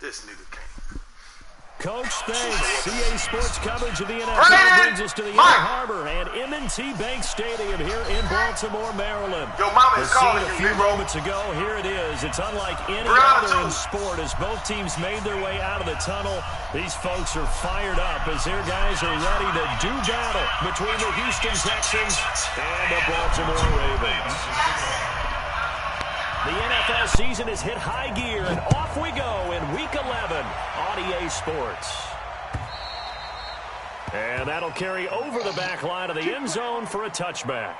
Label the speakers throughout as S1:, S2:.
S1: This nigga can't.
S2: Coach, thanks. CA Sports coverage of the NFL brings us to the Inner Harbor and M&T Bank Stadium here in Baltimore, Maryland.
S1: Your mama is calling
S2: you, a few moments ago. Here it is. It's unlike any other in sport as both teams made their way out of the tunnel. These folks are fired up as their guys are ready to do battle between the Houston Texans and the Baltimore Ravens. The NFL season has hit high gear, and off we go in Week 11 on EA Sports. And that'll carry over the back line of the end zone for a touchback.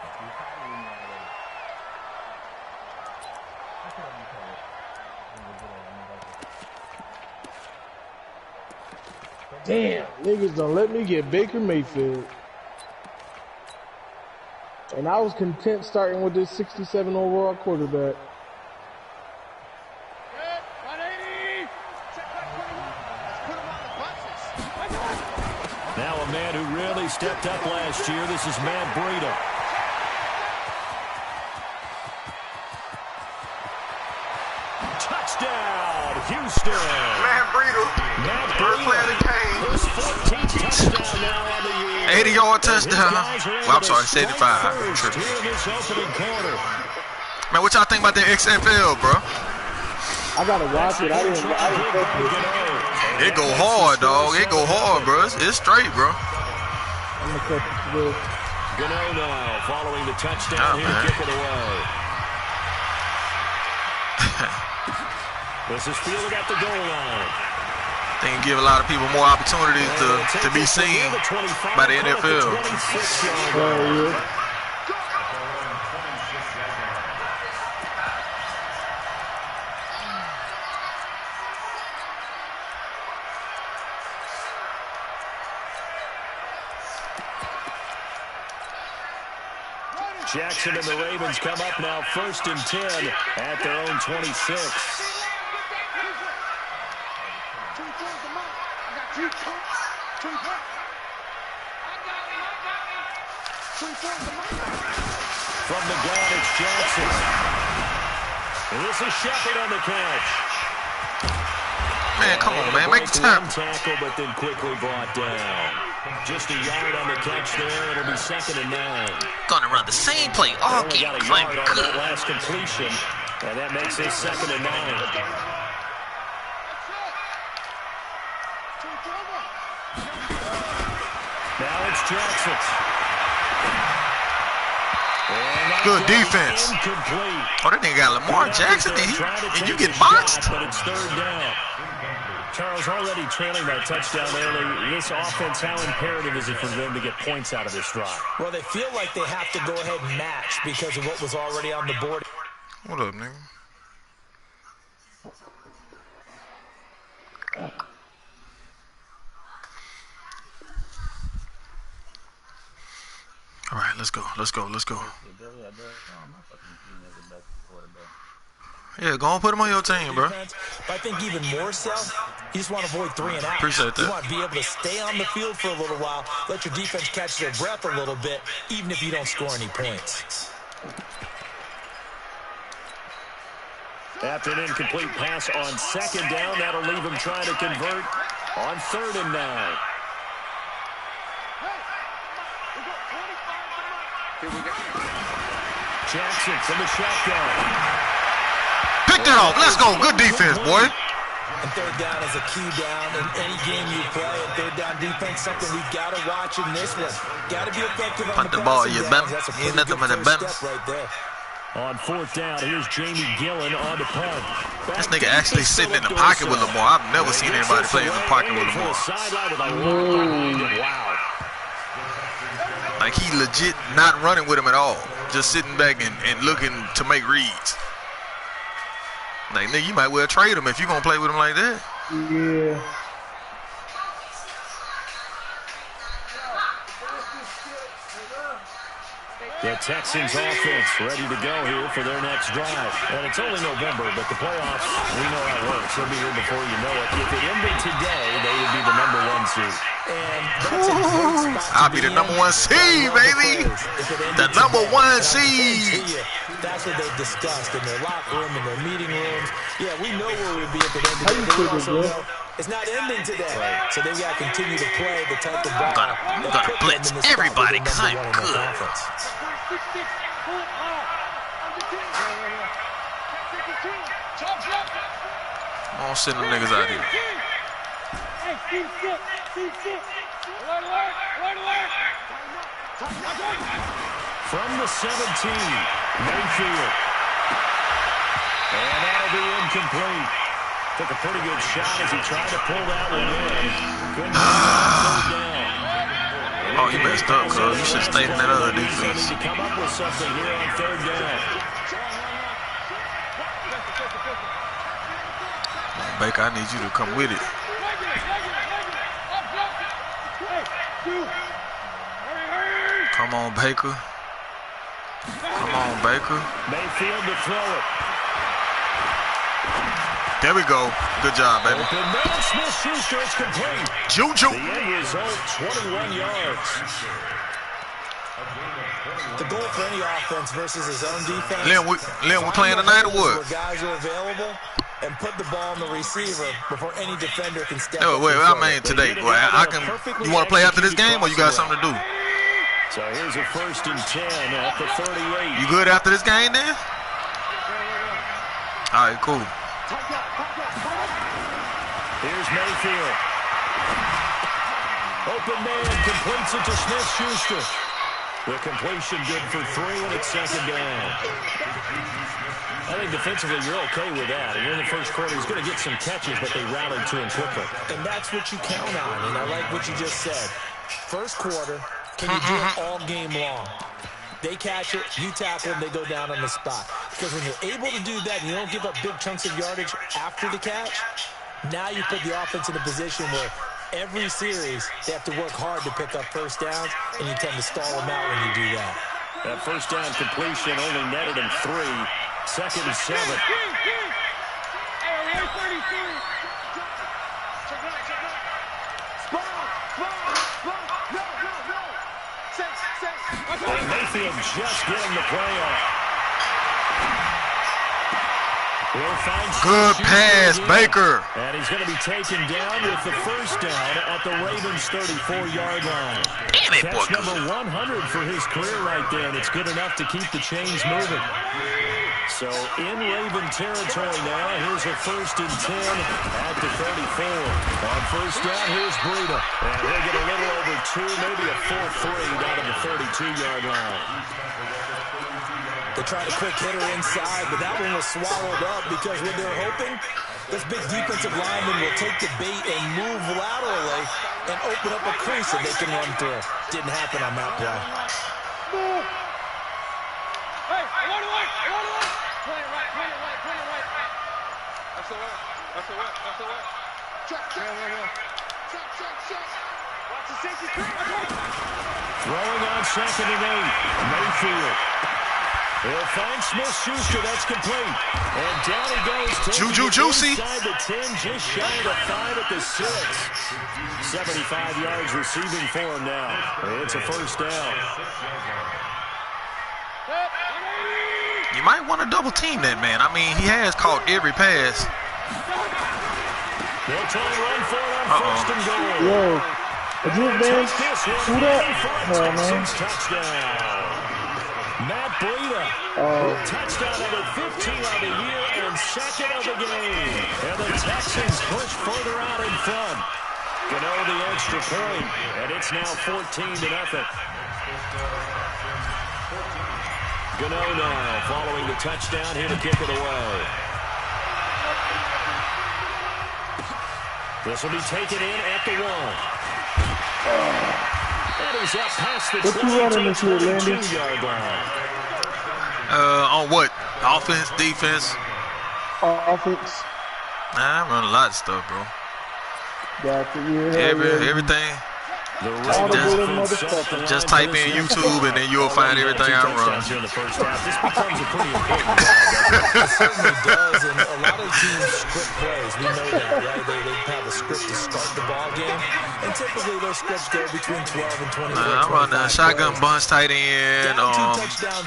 S3: Damn, niggas don't let me get Baker Mayfield. And I was content starting with this 67 overall quarterback.
S2: Now a man who really stepped up last year. This is Matt Breida. Touchdown, Houston.
S1: Matt Breida. First play of the game.
S2: His 14th touchdown now on the year.
S4: 80-yard touchdown. Well, I'm sorry, 75. Man, what y'all think about the XFL, bro?
S3: I gotta watch it. I didn't
S4: It go hard, dog. It go hard, bro. It's straight, bro.
S3: I'm gonna cut this.
S2: Gano now following the touchdown here to kick it away. This is fielded at the goal line.
S4: They can give a lot of people more opportunities to be seen by the NFL.
S2: Jackson and the Ravens come up now 1st and 10 at their own 26. From the gun, it's Jackson. And this is Shepard on the catch.
S4: Man, come on, man. Make the time.
S2: Tackle, but then quickly brought down. Just a yard on the catch there. It'll be 2nd and 9.
S4: Gonna run the same play all game.
S2: Got a yard on that last completion, and that makes it 2nd and 9. Now it's Jackson.
S4: Good defense. Oh, that nigga got Lamar Jackson. And you get boxed?
S2: But it's 3rd down. Charles, already trailing that touchdown early. This offense, how imperative is it for them to get points out of this drive?
S5: Well, they feel like they have to go ahead and match because of what was already on the board.
S4: What up, nigga? All right, let's go. Yeah, go on, put him on your team, bro.
S5: But I think even more so, you just want to avoid 3 and out.
S4: Appreciate that.
S5: You want to be able to stay on the field for a little while, let your defense catch their breath a little bit, even if you don't score any points.
S2: After an incomplete pass on 2nd down, that'll leave him trying to convert on 3rd and 9. Jackson from the shotgun.
S4: Pick that off. Let's go. Good defense, boy.
S5: And 3rd down is a key down in any game you play. And 3rd down defense, something we've got to watch in this one. Got to be effective on the
S4: ball,
S5: passing
S4: you
S5: downs.
S4: bum.
S5: That's a
S4: Ain't
S5: pretty
S4: nothing
S5: good
S4: but a
S5: first step right there.
S2: On 4th down, here's Jamie Gillen on the punt.
S4: This nigga actually sitting in the pocket with Lamar. I've never seen anybody play in the pocket with Lamar.
S2: Wow.
S4: Like, he legit not running with him at all. Just sitting back and looking to make reads. Like, nigga, you might well trade him if you're going to play with him like that.
S3: Yeah.
S2: The Texans offense ready to go here for their next drive. And it's only November, but the playoffs, we know how it works. They'll be here before you know it. If it ended today, they would be the #1 seed.
S5: And that's a great spot.
S4: I'll be the #1 seed, baby. The #1 seed.
S5: That's what they've discussed in their locker room, in their meeting rooms. Yeah, we know where we'll be at the end of the day. We also know it's not ending today. So they've got to continue to play the type of ball.
S4: I'm gonna blitz everybody because I'm good. I'm gonna send them niggas out here.
S2: From the 17, Mayfield. And that'll be incomplete. Took a pretty good shot as he tried to pull that one in. Couldn't down.
S4: Oh, you messed up, cuz. You should have stayed in that other defense.
S2: To come up with something here on 3rd down.
S4: Baker, I need you to come with it. Come on, Baker. Come on, Baker.
S2: Mayfield to throw it.
S4: There we go. Good job, baby.
S2: Open man, Smith-Schuster, it's complete.
S4: Juju.
S2: The end result, 21 yards.
S5: The goal for any offense versus his own defense.
S4: Lynn, we playing tonight or what?
S5: Where guys are available and put the ball on the receiver before any defender can step
S4: Oh,
S5: up.
S4: wait, I mean today. Boy, you want to play after this game or you got something to do?
S2: So here's a 1st and 10 at the 38.
S4: You good after this game then? All right, cool.
S2: Here's Mayfield. Open man, completes it to Smith-Schuster. The completion good for 3, and it's 2nd down. I think defensively you're okay with that. And in the first quarter, he's going to get some catches, but they rallied to him quickly.
S5: And that's what you count on, and I like what you just said. First quarter, can you do it all game long? They catch it, you tackle them, they go down on the spot. Because when you're able to do that and you don't give up big chunks of yardage after the catch, now you put the offense in a position where every series they have to work hard to pick up 1st downs, and you tend to stall them out when you do that.
S2: That 1st down completion only netted him 3. 2nd and 7. And Mayfield just getting the play off.
S4: Good pass, Baker.
S2: And he's going to be taken down with the 1st down at the Ravens' 34-yard line.
S4: Damn it, boy.
S2: Catch number 100 for his career right there, and it's good enough to keep the chains moving. So in Raven territory now, here's a 1st and 10 at the 34. On 1st down, here's Breida. And he'll get a little over 2, maybe a 4-3 down to the 32-yard line.
S5: They tried a quick hitter inside, but that one was swallowed up because what they're hoping, this big defensive lineman will take the bait and move laterally and open up a crease that they can run through. Didn't happen on that play.
S2: Throwing on 2nd and 8, Mayfield. He'll find Smith-Schuster, that's complete. And down he goes.
S4: Juju Juicy.
S2: Inside the 10, just shy of the 5 at the 6. 75 yards receiving for him now. It's a 1st down.
S4: You might want to double team that man. I mean, he has caught every pass.
S2: They'll try and run for it on 1st and goal.
S3: Yo, is this man? Who that? Oh, man.
S2: Touchdown. Matt Breida, touchdown number 15 of the year and 2nd of the game. And the Texans push further out in front. Gano the extra point, and it's now 14-0. Gano now following the touchdown here to kick it away. This will be taken in at the 1. And he's up past the 22-yard line.
S4: On what? Offense, defense?
S3: Offense.
S4: Nah, I run a lot of stuff, bro.
S3: Gotcha. Yeah,
S4: Everything.
S2: The Ravens
S4: Just type in YouTube and then you'll find everything I run.
S2: in the first half. This becomes a pretty important drive.
S5: It certainly does, and a lot of teams script plays. We know that, right? They have a script to start the ball game, and typically those scripts go between 12 and 24.
S4: I run the shotgun bunch, tight end,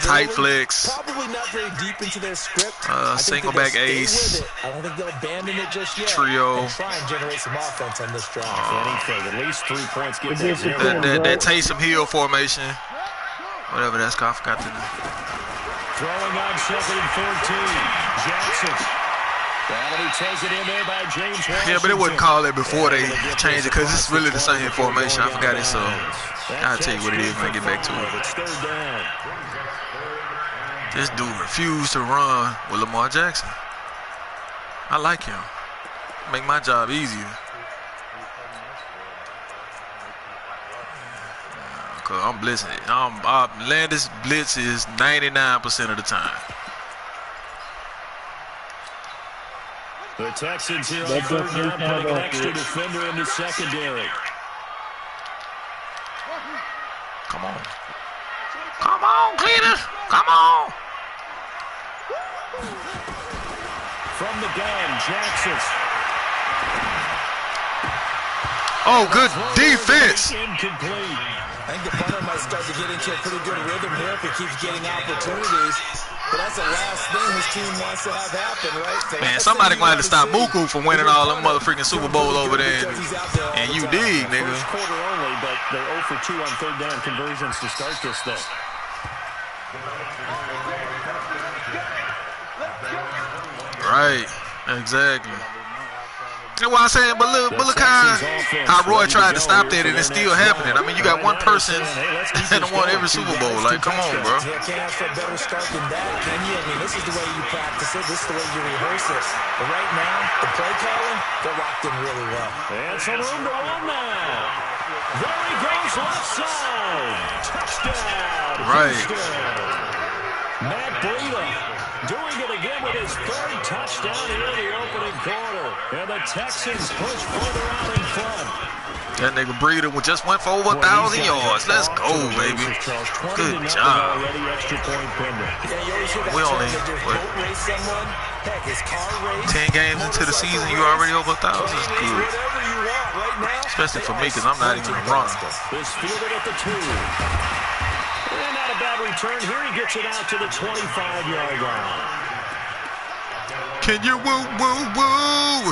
S4: tight flex,
S5: probably not very deep into their script.
S4: single back ace,
S5: I don't think they'll abandon it just yet.
S4: trio.
S5: And try and generate some offense on this drive.
S2: Anything, at least 3 points. Get
S4: That Taysom Hill formation, whatever that's called, I forgot the name.
S2: Throwing on 2nd and 14. Jackson. That'll be taken in there by James Washington.
S4: Yeah, but they wouldn't call it before they changed it because it's really the same formation. I forgot it, so I'll tell you what it is when I get back to it.
S2: It's 3rd down.
S4: This dude refused to run with Lamar Jackson. I like him. Make my job easier. Cause I'm blitzing it. Landis blitzes 99% of the time.
S2: The Texans here on 3rd down, putting an extra defender in the secondary.
S4: Come on. Come on, Cletus. Come on.
S2: From the gun, Jackson.
S4: Oh, good defense.
S2: Incomplete.
S5: I think the punter might start to get into a pretty good rhythm here if he keeps getting opportunities. But that's the last thing his team wants to have happen, right?
S4: Man, somebody gonna have to stop Muku from winning all them motherfucking Super Bowl over there. And you dig, nigga.
S2: First quarter only, but they're 0 for 2 on 3rd down conversions to start this thing.
S4: Right, exactly. That's what I'm saying, but look how Roy tried to stop that and it's still happening. I mean, you got one person that won every Super Bowl. Like, come on, bro.
S5: You can't ask for a better start than that, can you? I mean, this is the way you practice it. This is the way you rehearse it. But right now, the play calling, they're locked in really well.
S2: And some room to run now. There he goes, left side. Touchdown.
S4: Right.
S2: Matt Breida doing it again with his 3rd touchdown here in the opening quarter. And the Texans push further out in front.
S4: That nigga Breida just went for over 1,000 yards. Let's go, baby. Good job. We only, what, 10 games into the season, you already over 1,000. That's good. Especially for me, because I'm not even running.
S2: This fielded at the 2. And not a bad return here. He gets it out to the 25-yard line.
S4: Can you woo, woo, woo?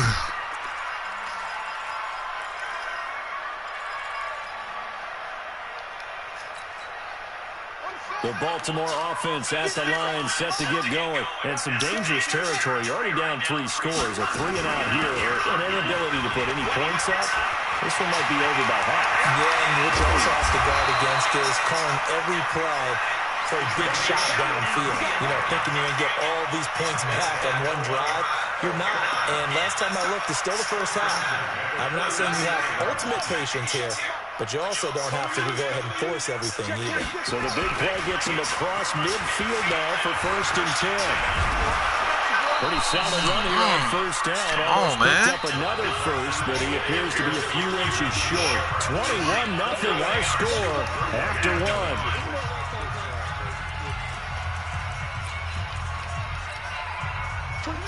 S2: The Baltimore offense at the line, set to get going. And some dangerous territory. You're already down 3 scores. A 3-and-out here. An inability to put any points up. This one might be over by half.
S5: Yeah, and what you also have to guard against is calling every play for a big shot downfield. You know, thinking you're going to get all these points back on one drive. You're not. And last time I looked, it's still the first half. I'm not saying you have ultimate patience here, but you also don't have to go ahead and force everything either.
S2: So the big play gets him across midfield now for 1st and 10. Pretty solid run here on 1st down. Almost picked up another first, but he appears to be a few inches short. 21-0 our score after 1.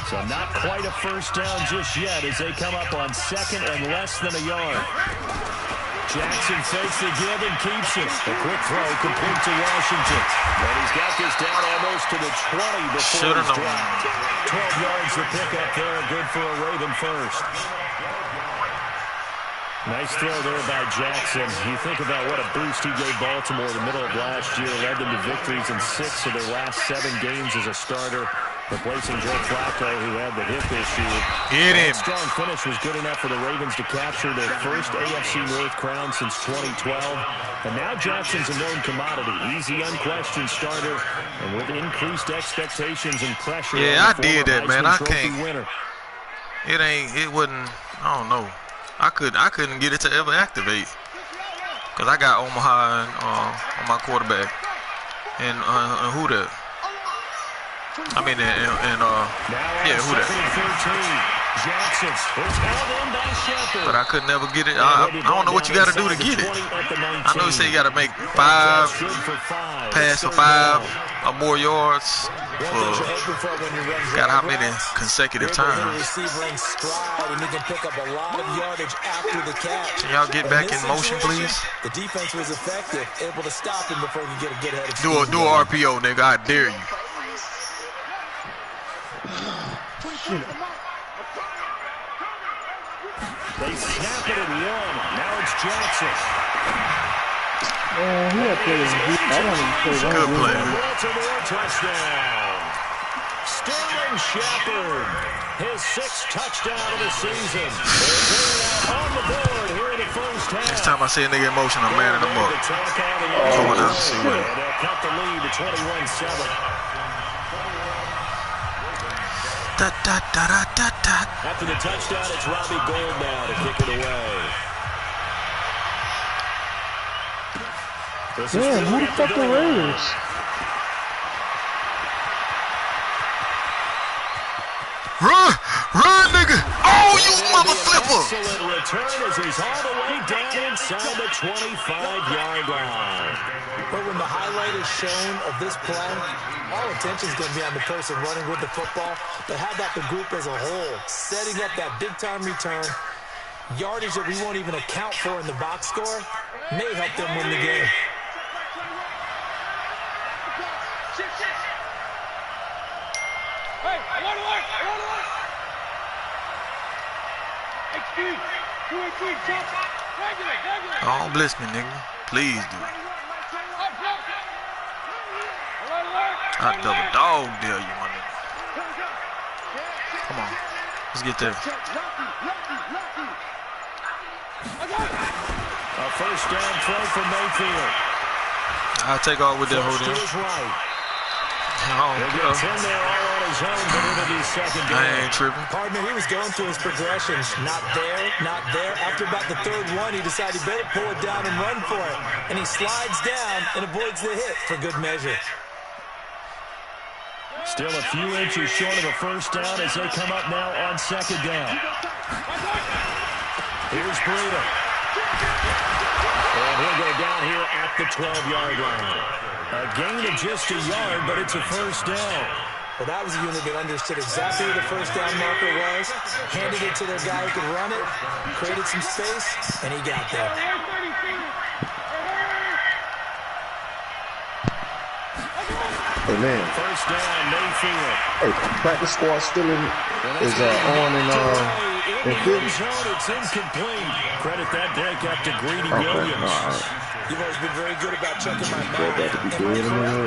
S2: So not quite a 1st down just yet as they come up on 2nd and less than a yard. Jackson fakes the give and keeps it. A quick throw complete to Washington. And he's got this down almost to the 20 before he's dropped. 12 yards to pick up there. Good for a Raven first. Nice throw there by Jackson. You think about what a boost he gave Baltimore the middle of last year. Led them to victories in 6 of their last 7 games as a starter. Replacing Joe Flacco, who had the hip issue.
S4: Get him.
S2: That strong finish was good enough for the Ravens to capture their first AFC North crown since 2012. And now Jackson's a known commodity. He's the unquestioned starter. And with increased expectations and pressure.
S4: Yeah, I did that, man. I can't.
S2: Winner.
S4: It wouldn't, I don't know. I couldn't get it to ever activate. Because I got Omaha on my quarterback. And who that? I mean, yeah, who that? But I could never get it. I don't know what you got to do to get it. I know you say you got to make 5, pass for 5 or more yards. Got how many consecutive times? Can y'all get back in motion, please?
S5: The defense was effective, able to stop him before he could get a good head of steam.
S4: Do a RPO, nigga. I dare you.
S2: They snap it at 1. Now it's Jackson.
S3: He had players. I wanted to play one.
S4: Good player.
S2: Baltimore touchdown. Sterling Shepard, his 6th touchdown of the season. On the board here in the first half.
S4: Next time I see a nigga in motion, I'm manning him up. Going out to see what.
S2: They'll cut the lead to 21-7. After the touchdown, it's Robbie Gould now to kick it away.
S3: Damn, who the fuck the Raiders?
S4: Run, nigga! Oh, you mother flipper!
S2: Excellent return as he's all the way down inside the 25-yard line.
S5: But when the highlight is shown of this play, all attention is going to be on the person running with the football. But how about the group as a whole? Setting up that big-time return, yardage that we won't even account for in the box score, may help them win the game.
S4: Don't blitz me, nigga. Please do. I double dog dare you, my nigga. Come on. Let's get there.
S2: A first down throw for Mayfield.
S4: I'll take off with that hold in. I ain't tripping.
S5: Partner, he was going through his progressions. Not there, not there. After about the 3rd one, he decided he better pull it down and run for it. And he slides down and avoids the hit for good measure.
S2: Still a few inches short of a first down as they come up now on 2nd down. Here's Breida. And he'll go down here at the 12-yard line. A gain of just a yard, but it's a first down.
S5: Well, that was a unit that understood exactly where the first down marker was, handed it to their guy who could run it, created some space, and he got there.
S6: Hey, man.
S2: First down, Mayfield.
S6: Hey, practice squad still on in field.
S2: It's incomplete. Credit that break up to Greedy Williams.
S5: You've always been very good about checking my mind.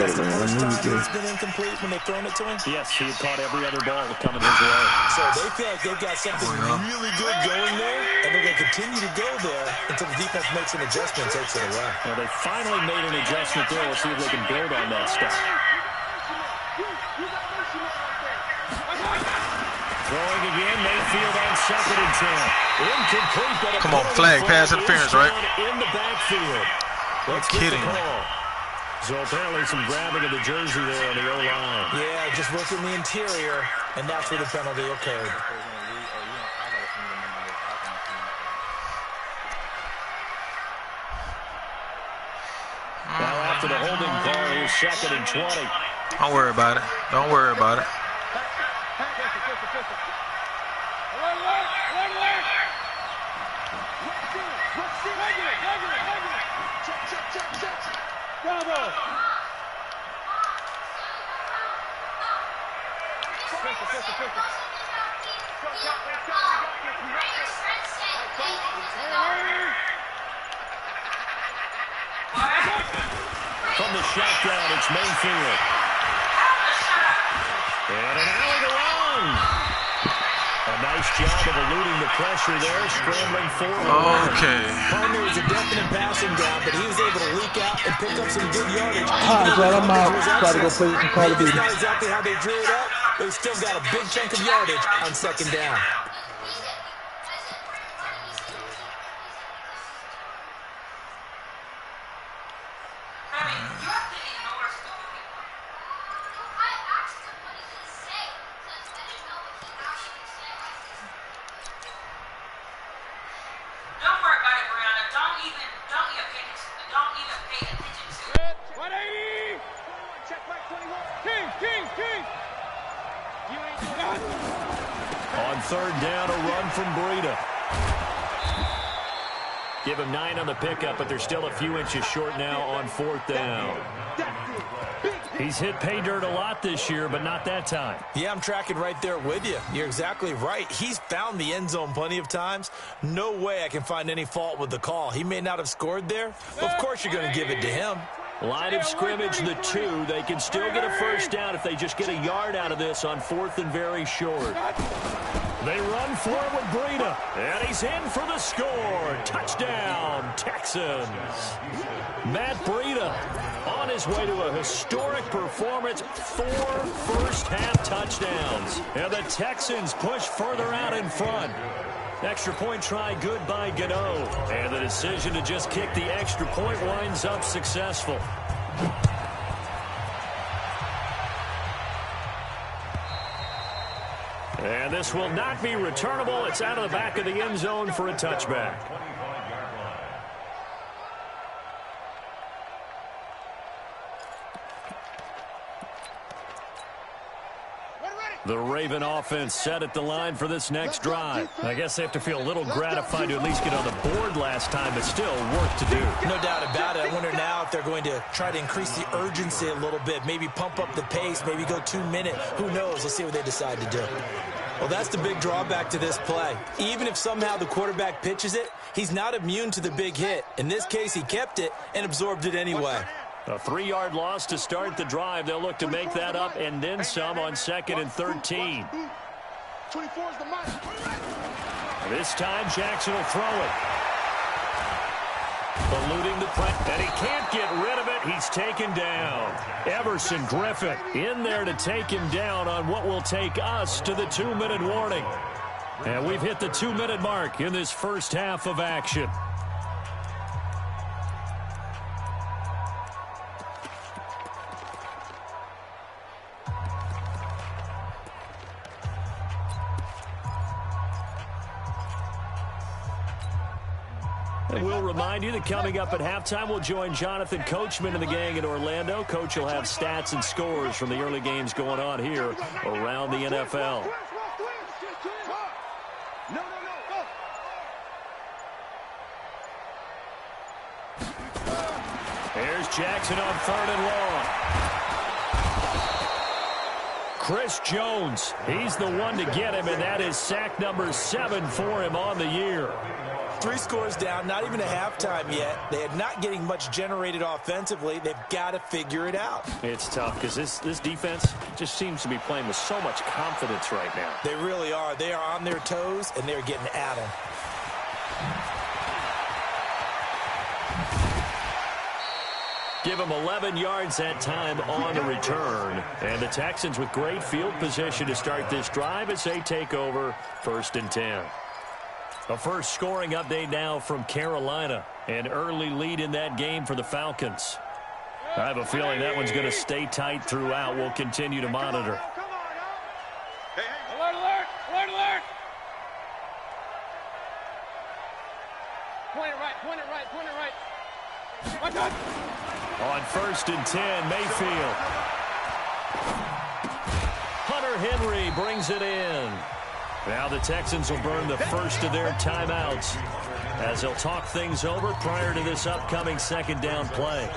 S5: That's the first time he's been incomplete when they've thrown it to him?
S2: Yes, he had caught every other ball coming his way.
S5: So they feel like they've got something really good going there, and they're going to continue to go there until the defense makes an adjustment and takes it away.
S2: Well, they finally made an adjustment there. We'll see if they can build on that stuff. Throwing again, Mayfield on 2nd and 10. Incomplete, but
S4: come on, flag, pass interference, right?
S2: In the backfield. Let's
S4: kidding me.
S2: So apparently some grabbing of the jersey there on the O-line.
S5: Yeah, just look in the interior, and that's where the penalty occurred.
S2: Now after the holding call, here's 2nd and 20.
S4: Don't worry about it. Don't worry about it.
S2: From the shotgun, it's Mayfield. And an alley to run. A nice job of eluding the pressure there, scrambling forward.
S4: Okay.
S5: Partner was a definite passing down, but he was able to leak out and pick up some good yardage.
S3: All right, Brad, I'm out. Try to go play some Call of Duty.
S5: It's not exactly how they drew it up, but he still got a big chunk of yardage on 2nd down.
S2: On third down, a run from Breida. Give him 9 on the pickup, but they're still a few inches short now on fourth down. He's hit pay dirt a lot this year, but not that time.
S5: Yeah, I'm tracking right there with you. You're exactly right. He's found the end zone plenty of times. No way I can find any fault with the call. He may not have scored there. Of course you're going to give it to him.
S2: Line of scrimmage, the 2. They can still get a first down if they just get a yard out of this on fourth and very short. They run for it with Breida, and he's in for the score. Touchdown, Texans. Matt Breida on his way to a historic performance, 4 first-half touchdowns. And the Texans push further out in front. Extra point try good by Gano. And the decision to just kick the extra point winds up successful. And this will not be returnable. It's out of the back of the end zone for a touchback. The Raven offense set at the line for this next drive. I guess they have to feel a little gratified to at least get on the board last time, but still work to do.
S5: No doubt about it. I wonder now if they're going to try to increase the urgency a little bit, maybe pump up the pace, maybe go 2-minute. Who knows? Let's see what they decide to do. Well, that's the big drawback to this play. Even if somehow the quarterback pitches it, he's not immune to the big hit. In this case, he kept it and absorbed it anyway.
S2: A 3-yard loss to start the drive. They'll look to make that up and then some on 2nd and 13. This time, Jackson will throw it. Eluding the play, and he can't get rid of it. He's taken down. Everson Griffin in there to take him down on what will take us to the 2-minute warning. And we've hit the 2-minute mark in this first half of action. And we'll remind you that coming up at halftime, we'll join Jonathan Coachman and the gang in Orlando. Coach will have stats and scores from the early games going on here around the NFL. Here's Jackson on 3rd and long. Chris Jones, he's the one to get him, and that is sack number 7 for him on the year.
S5: 3 scores down, not even a halftime yet. They are not getting much generated offensively. They've got to figure it out.
S2: It's tough because this defense just seems to be playing with so much confidence right now.
S5: They really are. They are on their toes, and they're getting at them.
S2: Give them 11 yards that time on the return. And the Texans with great field position to start this drive as they take over 1st and 10. A first scoring update now from Carolina. An early lead in that game for the Falcons. I have a feeling that one's going to stay tight throughout. We'll continue to monitor.
S1: Alert, alert! Alert, alert! Point it right, point it right, point it right. My God!
S2: On 1st and 10, Mayfield. Hunter Henry brings it in. Now the Texans will burn the first of their timeouts as they'll talk things over prior to this upcoming 2nd down play.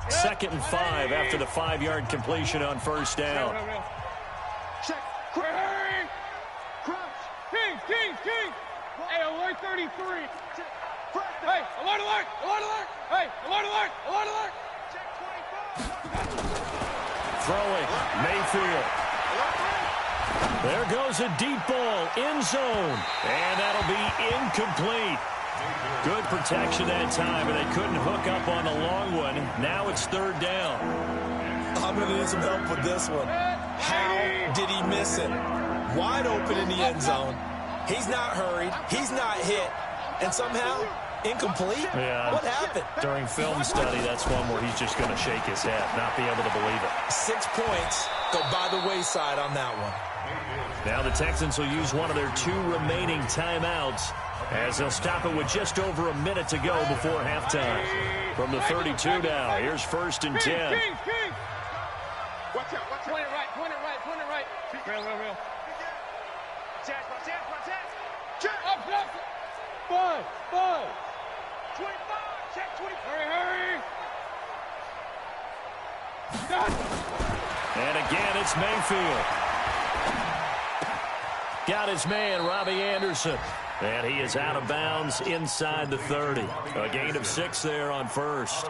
S2: Second and 5 after the 5-yard completion on 1st down.
S1: Check. Crouch. King. Hey, alert 33. Hey, alert, alert, alert, alert. Hey, alert, alert, alert, alert.
S2: Throwing, Mayfield. There goes a deep ball, end zone, and that'll be incomplete. Good protection that time, and they couldn't hook up on the long one. Now it's 3rd down.
S5: I'm going to need some help with this one. How did he miss it? Wide open in the end zone. He's not hurried. He's not hit. And somehow, Incomplete?
S2: Yeah.
S5: What happened?
S2: During film study, that's one where he's just going to shake his head, not be able to believe it.
S5: 6 points go by the wayside on that one.
S2: Now the Texans will use one of their 2 remaining timeouts as they'll stop it with just over a minute to go before halftime. From the 32 now, here's 1st and 10.
S1: Watch out, point it right, point it right, point it right. Real. Up. 5. 25, check 20. Hurry.
S2: And again, it's Mayfield. Got his man, Robbie Anderson. And he is out of bounds inside the 30. A gain of 6 there on 1st.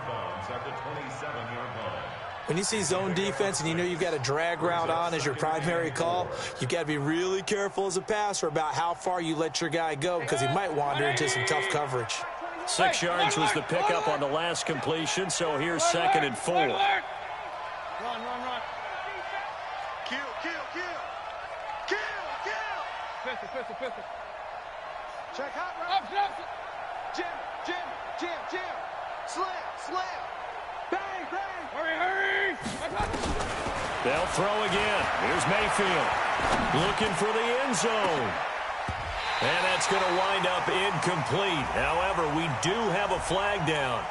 S5: When you see zone defense and you know you've got a drag route on as your primary call, you've got to be really careful as a passer about how far you let your guy go because he might wander into some tough coverage.
S2: 6 yards was the pickup on the last completion, so here's 2nd and 4.
S1: Run. Kill. Pistol. Check hot route. Up. Jim. Slam. Bang. Hurry.
S2: They'll throw again. Here's Mayfield. Looking for the end zone. And that's going to wind up incomplete. However, we do have a flag down.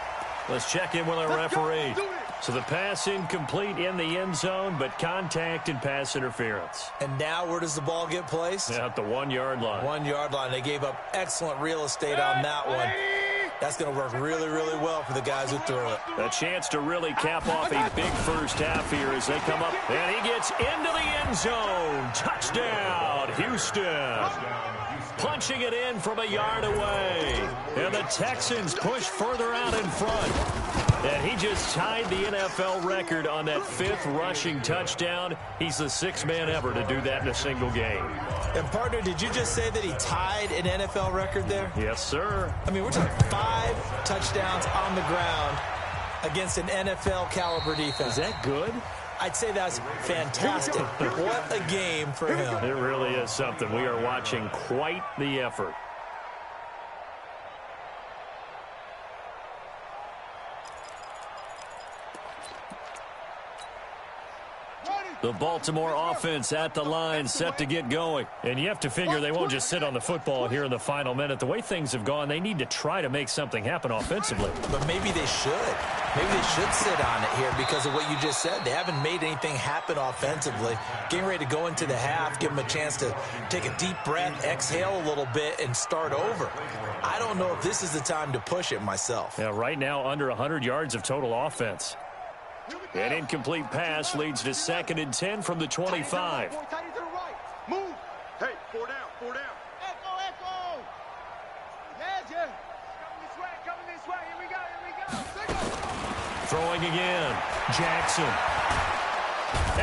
S2: Let's check in with our referee. So the pass incomplete in the end zone, but contact and pass interference.
S5: And now where does the ball get placed?
S2: At the 1-yard line.
S5: 1-yard line. They gave up excellent real estate on that one. That's going to work really, really well for the guys who threw it.
S2: A chance to really cap off a big first half here as they come up. And he gets into the end zone. Touchdown, Houston. Punching it in from a yard away. And the Texans push further out in front. And he just tied the NFL record on that 5th rushing touchdown. He's the 6th man ever to do that in a single game.
S5: And, partner, did you just say that he tied an NFL record there?
S2: Yes, sir.
S5: I mean, we're talking 5 touchdowns on the ground against an NFL-caliber defense.
S2: Is that good?
S5: I'd say that's fantastic. What a game for him.
S2: It really is something. We are watching quite the effort. The Baltimore offense at the line, set to get going. And you have to figure they won't just sit on the football here in the final minute. The way things have gone, they need to try to make something happen offensively.
S5: But maybe they should. Maybe they should sit on it here because of what you just said. They haven't made anything happen offensively. Getting ready to go into the half, give them a chance to take a deep breath, exhale a little bit, and start over. I don't know if this is the time to push it myself.
S2: Yeah, right now under 100 yards of total offense. An incomplete pass leads to 2nd and 10 from the 25.
S1: Move. Hey, 4 down. Echo. Yeah. Coming this way. Here we go.
S2: Throwing again. Jackson.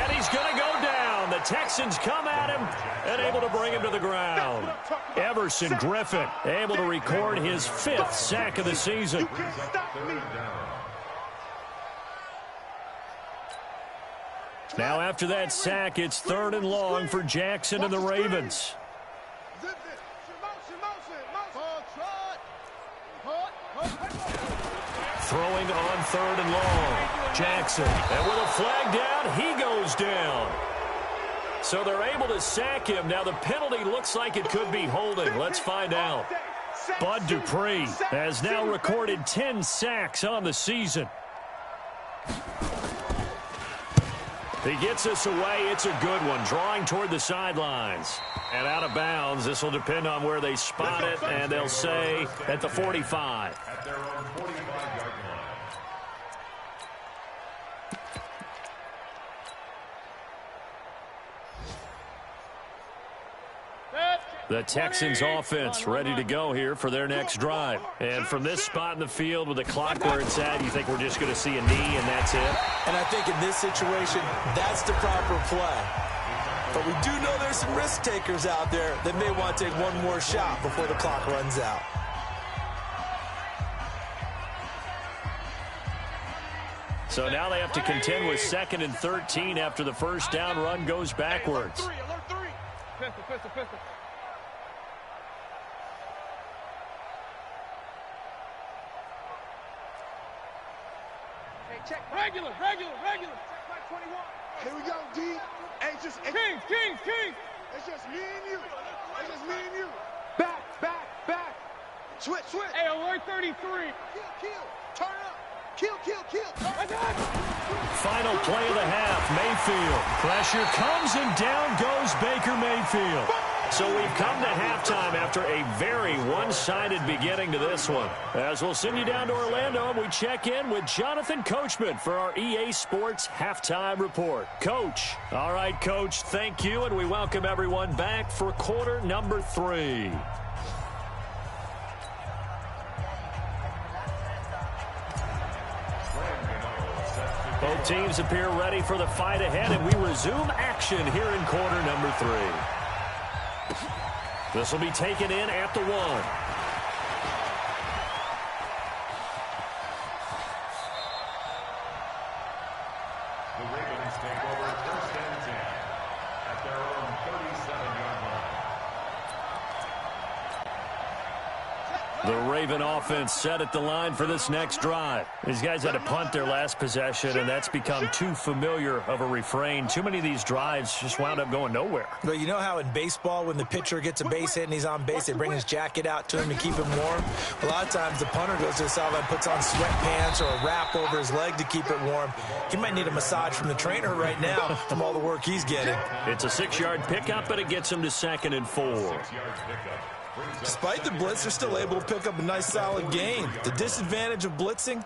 S2: And he's going to go down. The Texans come at him and able to bring him to the ground. Everson Griffin able to record his 5th sack of the season. Now after that sack, it's 3rd and long for Jackson and the Ravens. Throwing on 3rd and long. Jackson. And with a flag down, he goes down. So they're able to sack him. Now the penalty looks like it could be holding. Let's find out. Bud Dupree has now recorded 10 sacks on the season. He gets us away. It's a good one. Drawing toward the sidelines. And out of bounds. This will depend on where they spot it. And they'll say at the 45.
S7: At their own 45-yard line.
S2: The Texans offense ready to go here for their next drive. And from this spot in the field with the clock where it's at, you think we're just going to see a knee and that's it?
S5: And I think in this situation, that's the proper play. But we do know there's some risk takers out there that may want to take one more shot before the clock runs out.
S2: So now they have to contend with 2nd and 13 after the first down run goes backwards.
S1: Alert three. Pistol. Regular. Check 21.
S8: Here we go, D. Hey,
S1: King.
S8: It's just me and you. Back. Switch.
S1: Hey, alert 33.
S8: Kill. Turn up. Kill.
S2: Final play of the half, Mayfield. Pressure comes and down goes Baker Mayfield. So we've come to halftime after a very one-sided beginning to this one. As we'll send you down to Orlando, and we check in with Jonathan Coachman for our EA Sports Halftime Report. Coach. All right, Coach, thank you, and we welcome everyone back for quarter number 3. Both teams appear ready for the fight ahead, and we resume action here in quarter number 3. This will be taken in at the 1.
S7: The Ravens take over 1st and 10 at their own 37-yard line.
S2: The Raven offense set at the line for this next drive. These guys had to punt their last possession, and that's become too familiar of a refrain. Too many of these drives just wound up going nowhere.
S5: But you know how in baseball, when the pitcher gets a base hit and he's on base, they bring his jacket out to him to keep him warm? A lot of times the punter goes to the sideline, puts on sweatpants or a wrap over his leg to keep it warm. He might need a massage from the trainer right now from all the work he's getting.
S2: It's a 6-yard pickup, but it gets him to 2nd and 4.
S5: Despite the blitz, they're still able to pick up a nice solid gain. The disadvantage of blitzing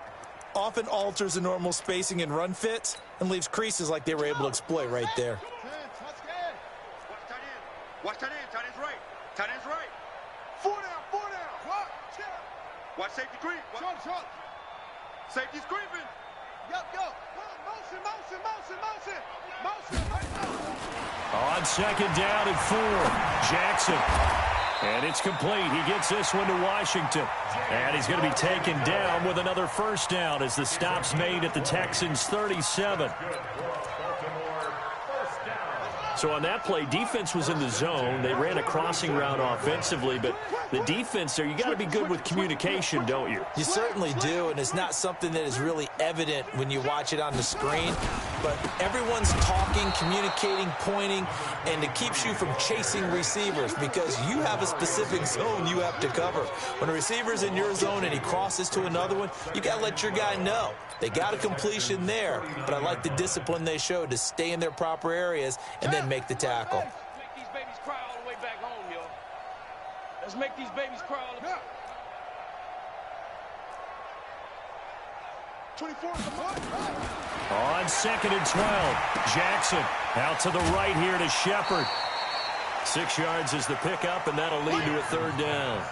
S5: often alters the normal spacing and run fits and leaves creases like they were able to exploit right there.
S8: Watch tight end. Tight end's right. Tight end's right. 4 down. Watch safety creep. Short. Safety's creeping. Go. Motion.
S2: On 2nd down and 4, Jackson. And it's complete. He gets this one to Washington. And he's going to be taken down with another 1st down as the stop's made at the Texans' 37. So on that play, defense was in the zone. They ran a crossing route offensively, but the defense there, you got to be good with communication, don't you?
S5: You certainly do, and it's not something that is really evident when you watch it on the screen. But everyone's talking, communicating, pointing, and it keeps you from chasing receivers because you have a specific zone you have to cover. When a receiver's in your zone and he crosses to another one, you got to let your guy know. They got a completion there, but I like the discipline they showed to stay in their proper areas and then make the tackle.
S1: Let's make these babies cry all the way back home, yo. Let's make these babies cry all the way.
S8: 24 is the mark.
S2: On 2nd and 12, Jackson out to the right here to Shepard. 6 yards is the pickup, and that'll lead to a 3rd down.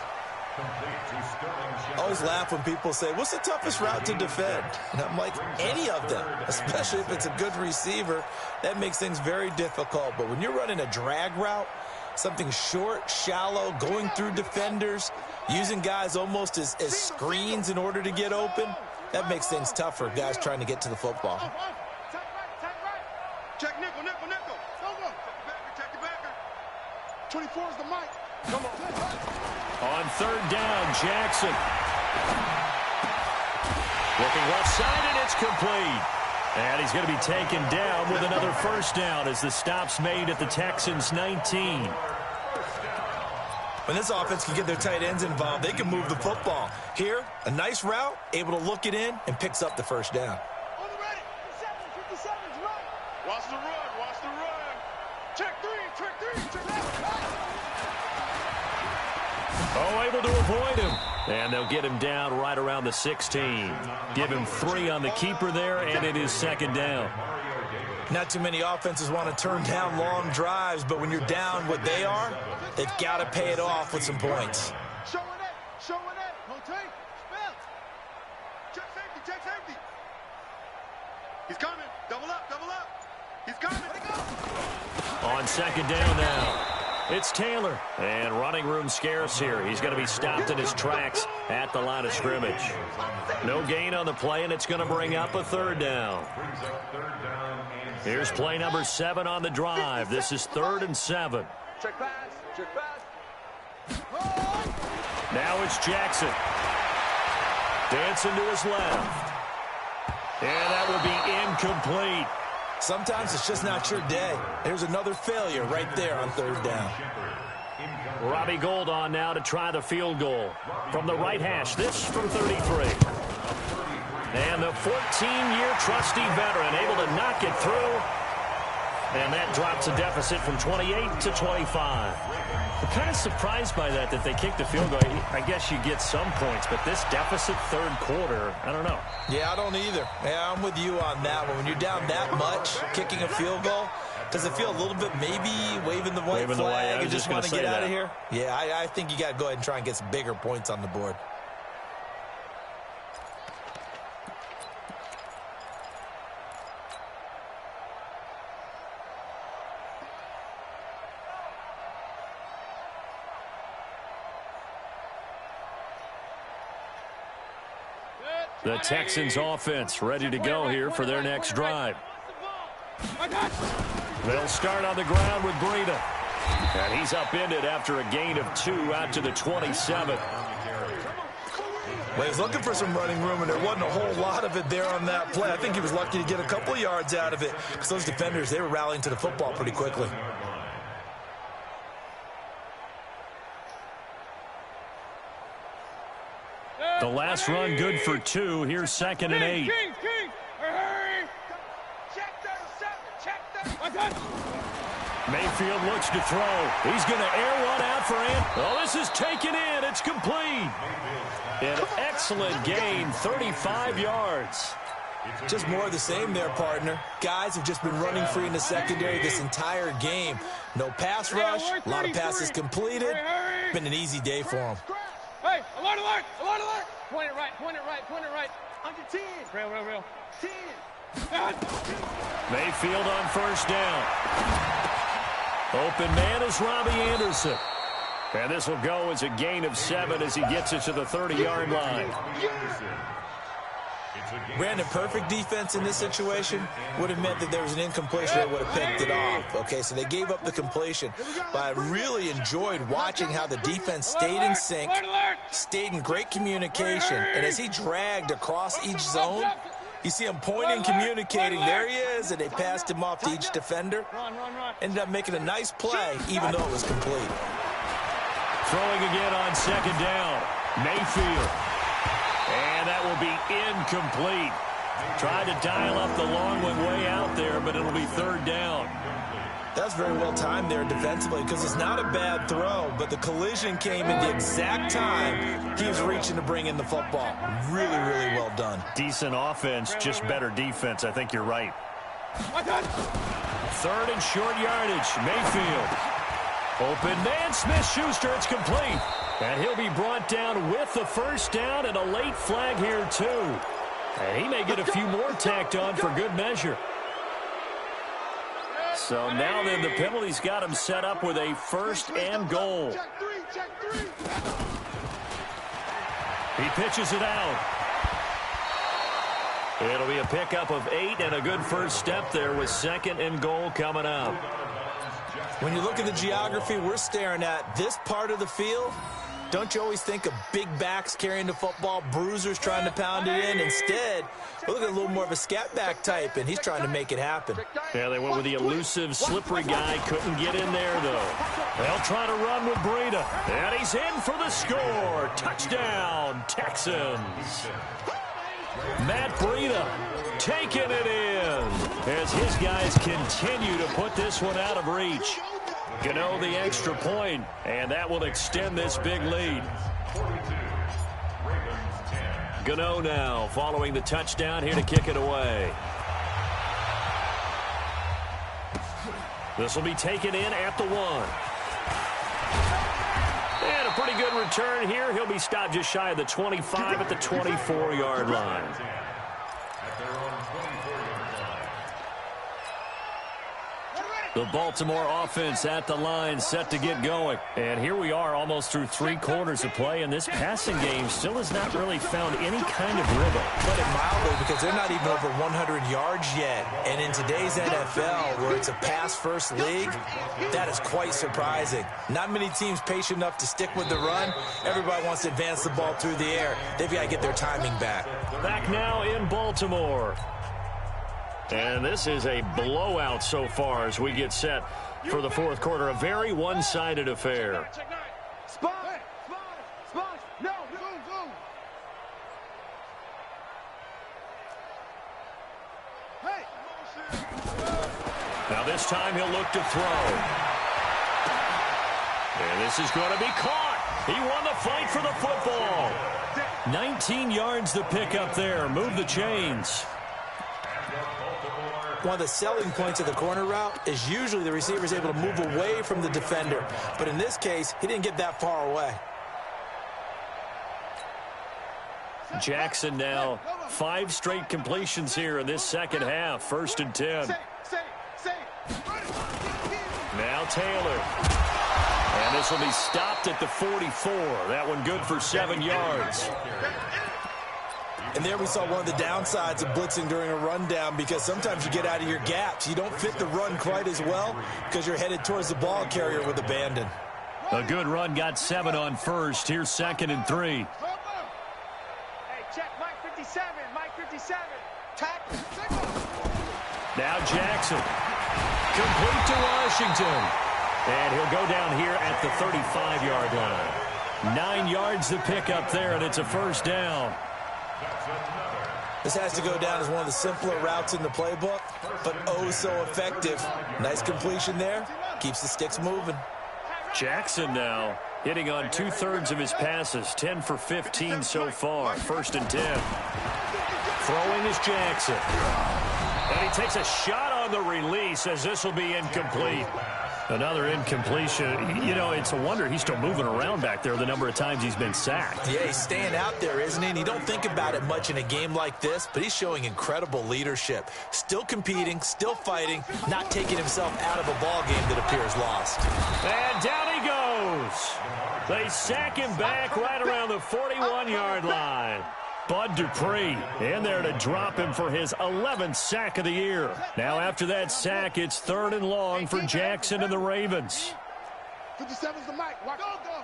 S5: I always laugh when people say, what's the toughest route to defend? And I'm like, any of them, especially if it's a good receiver. That makes things very difficult. But when you're running a drag route, something short, shallow, going through defenders, using guys almost as screens in order to get open, that makes things tougher, guys trying to get to the football.
S8: Check nickel. Check the backer. 24 is the mic. Come on.
S2: On 3rd down, Jackson. Looking left side, and it's complete. And he's going to be taken down with another 1st down as the stop's made at the Texans' 19.
S5: When this offense can get their tight ends involved, they can move the football. Here, a nice route, able to look it in, and picks up the 1st down.
S8: On the ready. 57's right. Watch the run. Check 3.
S2: Oh, able to avoid him. And they'll get him down right around the 16. Give him 3 on the keeper there, and it is 2nd down.
S5: Not too many offenses want to turn down long drives, but when you're down what they are, they've got to pay it off with some points.
S8: Showing it. Rotate. Spell. Check safety. He's coming. Double up. He's coming.
S2: On 2nd down now, it's Taylor. And running room scarce here. He's going to be stopped in his tracks at the line of scrimmage. No gain on the play, and it's going to bring up a 3rd down. Here's play number 7 on the drive. This is 3rd and 7.
S1: Check pass.
S2: Now it's Jackson. Dancing to his left. And that will be incomplete.
S5: Sometimes it's just not your day. There's another failure right there on third down.
S2: Robbie Gould on now to try the field goal. From the right hash, this from 33. And the 14-year trusty veteran able to knock it through. And that drops a deficit from 28 to 25. I'm kind of surprised by that they kicked the field goal. I guess you get some points, but this deficit third quarter, I don't know.
S5: Yeah, I don't either. Yeah, I'm with you on that one. When you're down that much, kicking a field goal, does it feel a little bit maybe waving the white flag and just want to get out of here? Yeah, I think you got to go ahead and try and get some bigger points on the board.
S2: The Texans offense ready to go here for their next drive. They'll start on the ground with Breida. And he's upended after a gain of 2 out to the 27.
S5: Well, he's looking for some running room, and there wasn't a whole lot of it there on that play. I think he was lucky to get a couple of yards out of it because those defenders, they were rallying to the football pretty quickly.
S2: The last run good for 2. Here's 2nd and 8. Mayfield looks to throw. He's going to air one out for him. Oh, this is taken in. It's complete. An excellent gain, 35 yards.
S5: Just more of the same there, partner. Guys have just been running free in the secondary this entire game. No pass rush, a lot of passes completed. Been an easy day for them.
S1: Hey, alert, alert, alert, alert. Point it right, point it right, point it right. Under 10. Real. 10.
S2: Mayfield on first down. Open man is Robbie Anderson. And this will go as a gain of 7 as he gets it to the 30-yard line.
S5: Brandon, perfect defense in this situation would have meant that there was an incompletion. They would have picked it off. Okay, so they gave up the completion. But I really enjoyed watching how the defense stayed in sync, stayed in great communication. And as he dragged across each zone, you see him pointing, communicating. There he is, and they passed him off to each defender. Ended up making a nice play, even though it was complete.
S2: Throwing again on 2nd down. Mayfield. And that will be incomplete. Tried to dial up the long one way out there, but it'll be 3rd down.
S5: That's very well timed there defensively because it's not a bad throw, but the collision came in the exact time he was reaching to bring in the football. Really, really well done.
S2: Decent offense, just better defense. I think you're right. 3rd and short yardage. Mayfield. Open man, Smith-Schuster. It's complete. And he'll be brought down with the first down and a late flag here, too. And he may get a few more tacked on for good measure. So now then the penalty's got him set up with a 1st and goal. He pitches it out. It'll be a pickup of 8 and a good first step there with 2nd and goal coming up.
S5: When you look at the geography we're staring at, this part of the field, don't you always think of big backs carrying the football, bruisers trying to pound it in? Instead, we're looking at a little more of a scat back type, and he's trying to make it happen.
S2: Yeah, they went with the elusive, slippery guy. Couldn't get in there, though. They'll try to run with Breida. And he's in for the score. Touchdown, Texans. Matt Breida taking it in as his guys continue to put this one out of reach. Gano the extra point, and that will extend this big lead. Gano now following the touchdown here to kick it away. This will be taken in at the 1. And a pretty good return here. He'll be stopped just shy of the 25 at the 24-yard line. The Baltimore offense at the line, set to get going. And here we are almost through 3 quarters of play, and this passing game still has not really found any kind of rhythm.
S5: Put it mildly, because they're not even over 100 yards yet. And in today's NFL, where it's a pass-first league, that is quite surprising. Not many teams patient enough to stick with the run. Everybody wants to advance the ball through the air. They've got to get their timing back.
S2: Back now in Baltimore. And this is a blowout so far as we get set for the 4th quarter. A very one-sided affair. Now this time he'll look to throw. And this is going to be caught. He won the fight for the football. 19 yards the pick up there. Move the chains.
S5: One of the selling points of the corner route is usually the receiver is able to move away from the defender. But in this case, he didn't get that far away.
S2: Jackson now 5 straight completions here in this second half. 1st and 10. Now Taylor. And this will be stopped at the 44. That one good for 7 yards.
S5: And there we saw one of the downsides of blitzing during a rundown, because sometimes you get out of your gaps. You don't fit the run quite as well because you're headed towards the ball carrier with abandon.
S2: A good run got 7 on 1st. Here's 2nd and 3.
S1: Hey, check Mike 57. Mike 57. Tackle.
S2: Now Jackson. Complete to Washington. And he'll go down here at the 35-yard line. 9 yards the pick up there, and it's a 1st down.
S5: This has to go down as one of the simpler routes in the playbook, but oh so effective. Nice completion there. Keeps the sticks moving.
S2: Jackson now hitting on 2/3 of his passes. 10 for 15 so far. 1st and 10. Throwing is Jackson. And he takes a shot on the release as this will be incomplete. Another incompletion. You know, it's a wonder he's still moving around back there the number of times he's been sacked.
S5: Yeah, he's staying out there, isn't he? And you don't think about it much in a game like this, but he's showing incredible leadership. Still competing, still fighting, not taking himself out of a ball game that appears lost.
S2: And down he goes. They sack him back right around the 41-yard line. Bud Dupree in there to drop him for his 11th sack of the year. Now after that sack, it's 3rd and long for Jackson and the Ravens.
S1: 57's the mic. Watch. Go.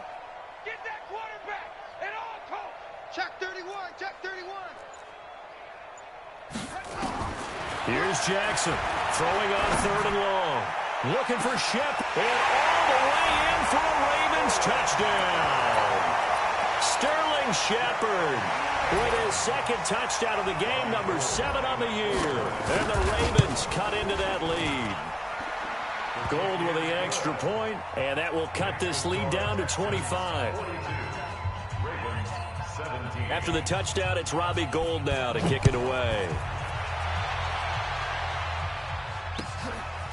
S1: Get that quarterback. And all coach. Check 31. Check 31.
S2: Here's Jackson throwing on 3rd and long. Looking for Shep. And all the way in for a Ravens touchdown. Sterling Shepard with his 2nd touchdown of the game, number 7 on the year. And the Ravens cut into that lead. Gold with the extra point, and that will cut this lead down to 25. After the touchdown, it's Robbie Gould now to kick it away.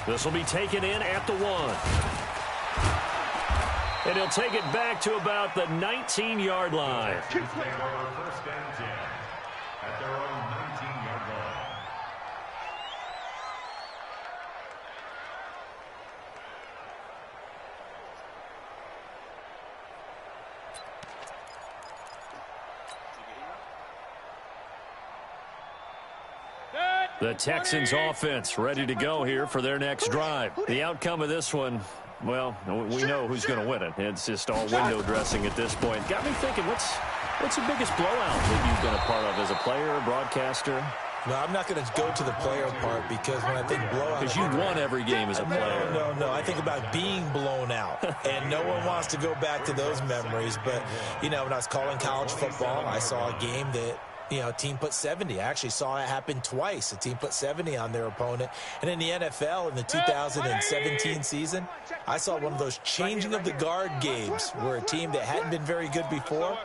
S2: This will be taken in at the 1. And he'll take it back to about the 19-yard line.
S7: First and 10 at their own 19-yard line.
S2: The Texans offense ready to go here for their next drive. The outcome of this one, well, we know who's going to win it. It's just all window dressing at this point. Got me thinking, what's the biggest blowout that you've been a part of as a player, broadcaster?
S5: No, I'm not going to go to the player part, because when I think blowout...
S2: Because you won every game as a player.
S5: No. I think about being blown out. And no one wants to go back to those memories. But, you know, when I was calling college football, I saw a game that, you know, a team put 70. I actually saw it happen twice. A team put 70 on their opponent. And in the NFL, in the 2017 season, I saw one of those changing of the guard games where a team that hadn't been very good before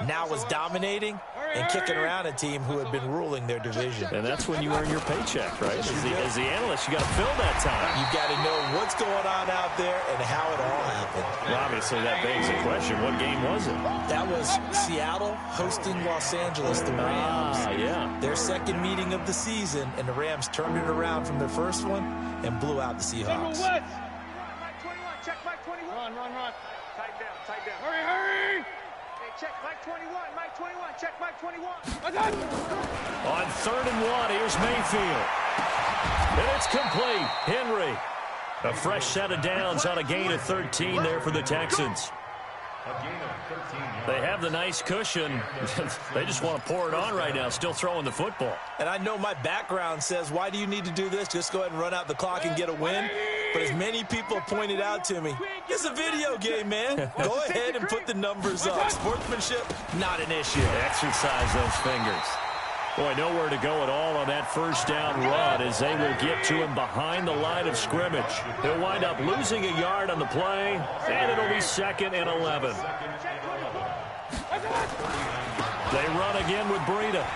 S5: now was dominating, and kicking around a team who had been ruling their division.
S2: And that's when you earn your paycheck, right? As the analyst, you got to fill that time.
S5: You've got to know what's going on out there and how it all happened.
S2: Well, obviously, that begs the question, what game was it?
S5: That was Seattle hosting Los Angeles, the Rams.
S2: Yeah.
S5: Their second meeting of the season, and the Rams turned it around from their first one and blew out the Seahawks.
S1: Mike 21, check Mike 21. Run. Tight down. Hurry. Hey, check Mike 21, check Mike 21.
S2: On 3rd and 1, here's Mayfield. And it's complete. Henry. A fresh set of downs on a gain of 13 there for the Texans. They have the nice cushion. They just want to pour it on right now, still throwing the football.
S5: And I know my background says, why do you need to do this? Just go ahead and run out the clock and get a win. But as many people pointed out to me, it's a video game, man. Go ahead and put the numbers up. Sportsmanship, not an issue.
S2: Exercise those fingers. Boy, nowhere to go at all on that first down run as they will get to him behind the line of scrimmage. He'll wind up losing a yard on the play, and it'll be 2nd and 11. They run again with Breida.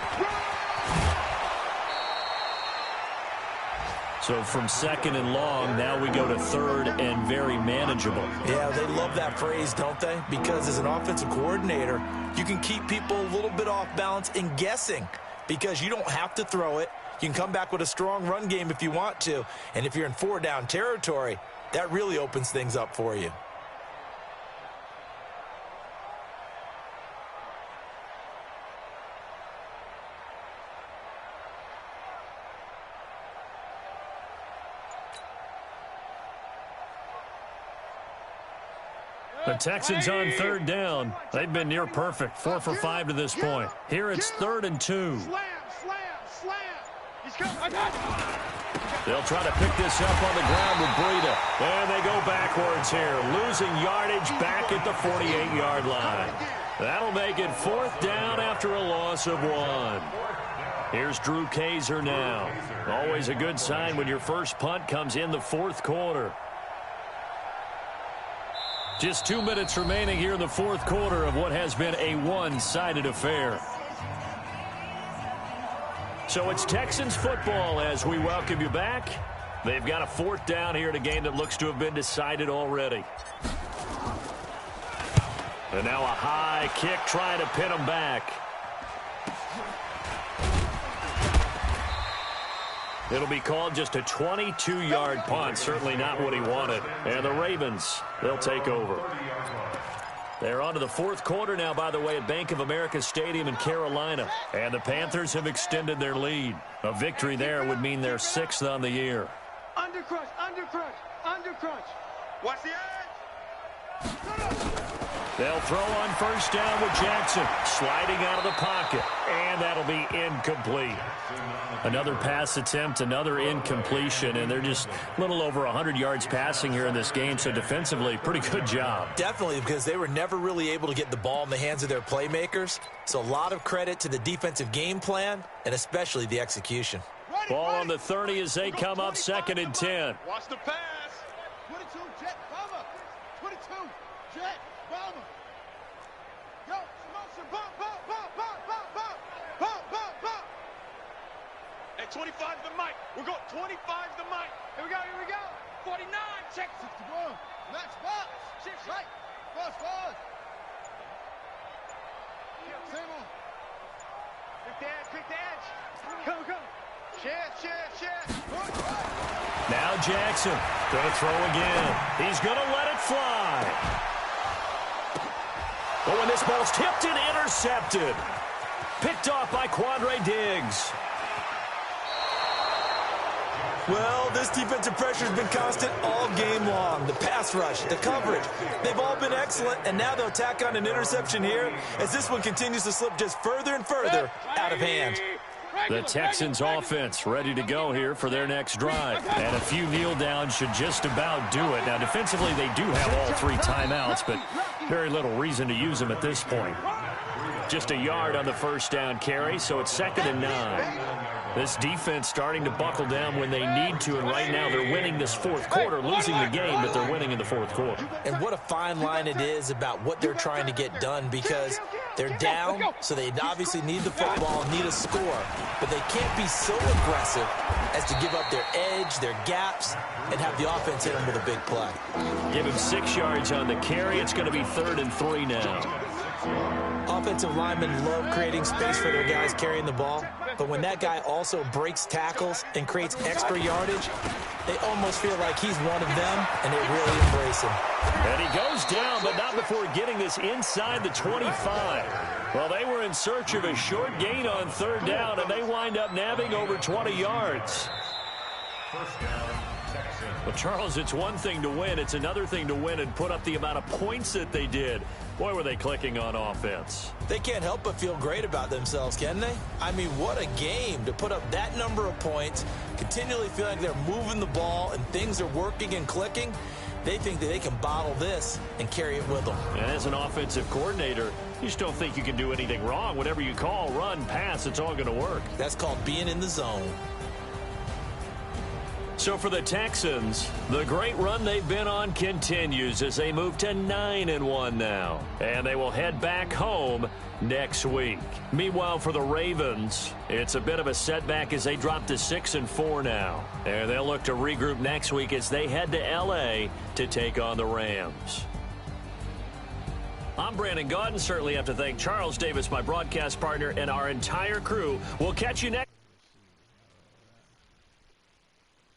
S2: So from 2nd and long, now we go to 3rd and very manageable.
S5: Yeah, they love that phrase, don't they? Because as an offensive coordinator, you can keep people a little bit off balance and guessing. Because you don't have to throw it. You can come back with a strong run game if you want to. And if you're in 4-down territory, that really opens things up for you.
S2: The Texans on 3rd down. They've been near perfect, 4 for 5 to this point. Here it's 3rd and 2.
S1: Slam. He's coming.
S2: They'll try to pick this up on the ground with Breida. And they go backwards here, losing yardage back at the 48-yard line. That'll make it 4th down after a loss of 1. Here's Drew Kaiser now. Always a good sign when your first punt comes in the 4th quarter. Just 2 minutes remaining here in the 4th quarter of what has been a one-sided affair. So it's Texans football as we welcome you back. They've got a 4th down here in a game that looks to have been decided already. And now a high kick trying to pin them back. It'll be called just a 22-yard punt. Certainly not what he wanted. And the Ravens, they'll take over. They're on to the 4th quarter now, by the way, at Bank of America Stadium in Carolina. And the Panthers have extended their lead. A victory there would mean they're 6th on the year.
S1: Undercrunch. Watch the edge.
S2: They'll throw on 1st down with Jackson. Sliding out of the pocket. And that'll be incomplete. Another pass attempt, another incompletion, and they're just a little over 100 yards passing here in this game, so defensively, pretty good job.
S5: Definitely, because they were never really able to get the ball in the hands of their playmakers, so a lot of credit to the defensive game plan, and especially the execution.
S2: Ball on the 30 as they come up 2nd and 10.
S1: Watch the pass. 22, Jet, Bomber. 22, Jet, Bomber. Yo, Samosa, bump. Hey, 25 to the mic. We're going 25 to the mic. Here we go. 49, check. 61. Next box. Right. Boss. Same on. Quick the edge. Go. Share.
S2: Now Jackson going to throw again. He's going to let it fly. But when this ball's tipped and intercepted. Picked off by Quandre Diggs.
S5: Well, this defensive pressure has been constant all game long. The pass rush, the coverage, they've all been excellent, and now they'll tack on an interception here as this one continues to slip just further and further out of hand.
S2: The Texans offense ready to go here for their next drive. And a few kneel downs should just about do it. Now, defensively, they do have all 3 timeouts, but very little reason to use them at this point. Just a yard on the 1st down carry, so it's 2nd and 9. This defense starting to buckle down when they need to, and right now they're winning this fourth quarter, losing the game, but they're winning in the fourth quarter.
S5: And what a fine line it is about what they're trying to get done, because they're down, so they obviously need the football, need a score, but they can't be so aggressive as to give up their edge, their gaps, and have the offense hit them with a big play.
S2: Give him 6 yards on the carry. It's going to be 3rd and 3 now.
S5: Offensive linemen love creating space for their guys carrying the ball, but when that guy also breaks tackles and creates extra yardage, they almost feel like he's one of them, and they really embrace him.
S2: And he goes down, but not before getting this inside the 25. Well, they were in search of a short gain on 3rd down, and they wind up nabbing over 20 yards.
S7: First down, Texans.
S2: Well, Charles, it's one thing to win. It's another thing to win and put up the amount of points that they did. Boy, were they clicking on offense.
S5: They can't help but feel great about themselves, can they? I mean, what a game to put up that number of points, continually feel like they're moving the ball and things are working and clicking. They think that they can bottle this and carry it with them.
S2: And as an offensive coordinator, you just don't think you can do anything wrong. Whatever you call, run, pass, it's all going to work.
S5: That's called being in the zone.
S2: So for the Texans, the great run they've been on continues as they move to 9-1 now. And they will head back home next week. Meanwhile, for the Ravens, it's a bit of a setback as they drop to 6-4 now. And they'll look to regroup next week as they head to L.A. to take on the Rams. I'm Brandon Gaudin. Certainly have to thank Charles Davis, my broadcast partner, and our entire crew. We'll catch you next.